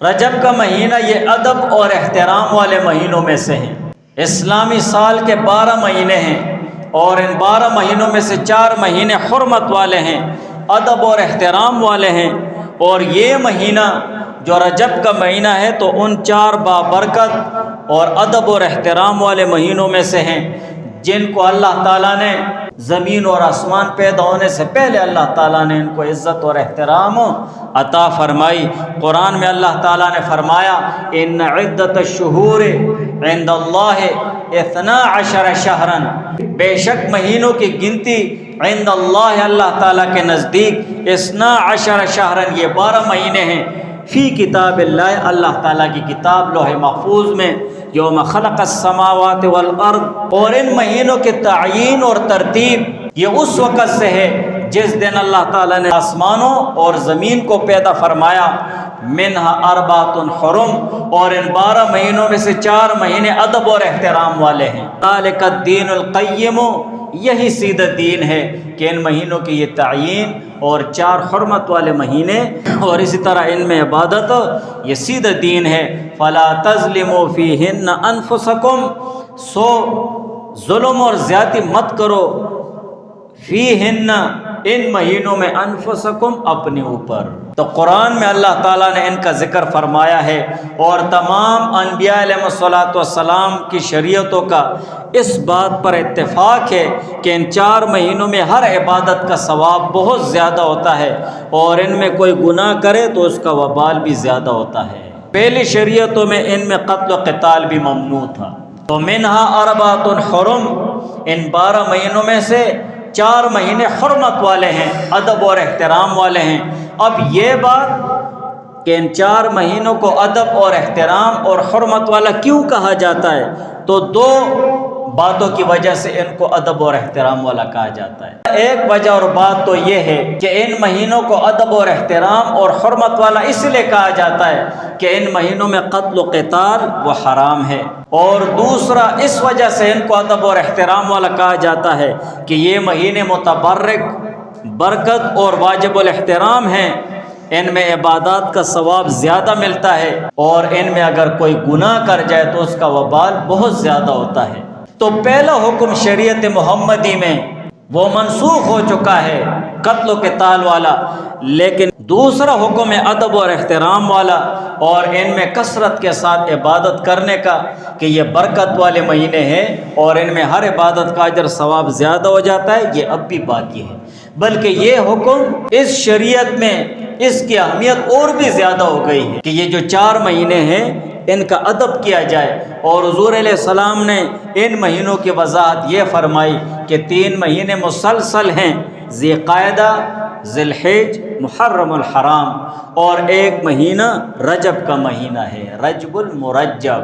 رجب کا مہینہ یہ ادب اور احترام والے مہینوں میں سے ہیں۔ اسلامی سال کے 12 مہینے ہیں اور ان 12 مہینوں میں سے 4 مہینے حرمت والے ہیں، ادب اور احترام والے ہیں، اور یہ مہینہ جو رجب کا مہینہ ہے تو ان 4 بابرکت اور ادب اور احترام والے مہینوں میں سے ہیں جن کو اللہ تعالیٰ نے زمین اور آسمان پیدا ہونے سے پہلے اللہ تعالیٰ نے ان کو عزت اور احترام عطا فرمائی۔ قرآن میں اللہ تعالیٰ نے فرمایا ان عدت الشہور عند اللہ 12 شہرا، بے شک مہینوں کی گنتی عند اللہ، اللہ تعالیٰ کے نزدیک 12 شہرا، یہ 12 مہینے ہیں، فی کتاب اللہ، اللہ تعالیٰ کی کتاب لوح محفوظ میں، یوم خلق السماوات والارض، اور ان مہینوں کے تعیین اور ترتیب یہ اس وقت سے ہے جس دن اللہ تعالیٰ نے آسمانوں اور زمین کو پیدا فرمایا، منہا اربعۃ حرم، اور ان 12 مہینوں میں سے 4 مہینے ادب اور احترام والے ہیں۔ ذالک الدین القیم، یہی سیدھا دین ہے کہ ان مہینوں کی یہ تعیین اور 4 حرمت والے مہینے اور اسی طرح ان میں عبادت، یہ سیدھا دین ہے۔ فلا تظلموا فیہن انفسکم، سو ظلم اور زیادتی مت کرو، فیہن، ان مہینوں میں، انفسکم، اپنے اوپر۔ تو قرآن میں اللہ تعالیٰ نے ان کا ذکر فرمایا ہے، اور تمام انبیاء علیہ السلام کی شریعتوں کا اس بات پر اتفاق ہے کہ ان 4 مہینوں میں ہر عبادت کا ثواب بہت زیادہ ہوتا ہے، اور ان میں کوئی گناہ کرے تو اس کا وبال بھی زیادہ ہوتا ہے۔ پہلی شریعتوں میں ان میں قتل و قتال بھی ممنوع تھا۔ تو منہا اربعۃ حرم، ان 12 مہینوں میں سے 4 مہینے حرمت والے ہیں، ادب اور احترام والے ہیں۔ اب یہ بات کہ ان 4 مہینوں کو ادب اور احترام اور حرمت والا کیوں کہا جاتا ہے، تو 2 باتوں کی وجہ سے ان کو ادب اور احترام والا کہا جاتا ہے۔ ایک وجہ اور بات تو یہ ہے کہ ان مہینوں کو ادب اور احترام اور حرمت والا اس لیے کہا جاتا ہے کہ ان مہینوں میں قتل و قتال وہ حرام ہے، اور دوسرا اس وجہ سے ان کو ادب اور احترام والا کہا جاتا ہے کہ یہ مہینے متبرک، برکت اور واجب الاحترام ہیں، ان میں عبادات کا ثواب زیادہ ملتا ہے، اور ان میں اگر کوئی گناہ کر جائے تو اس کا وبال بہت زیادہ ہوتا ہے۔ تو پہلا حکم شریعت محمدی میں وہ منسوخ ہو چکا ہے، قتل و قتال والا، لیکن دوسرا حکم ہے ادب اور احترام والا، اور ان میں کثرت کے ساتھ عبادت کرنے کا، کہ یہ برکت والے مہینے ہیں اور ان میں ہر عبادت کا اجر ثواب زیادہ ہو جاتا ہے، یہ اب بھی باقی ہے۔ بلکہ یہ حکم اس شریعت میں اس کی اہمیت اور بھی زیادہ ہو گئی ہے کہ یہ جو 4 مہینے ہیں ان کا ادب کیا جائے، اور حضور علیہ السلام نے ان مہینوں کی وضاحت یہ فرمائی کہ 3 مہینے مسلسل ہیں، ذی قعدہ، ذی الحج، محرم الحرام، اور ایک مہینہ رجب کا مہینہ ہے، رجب المرجب۔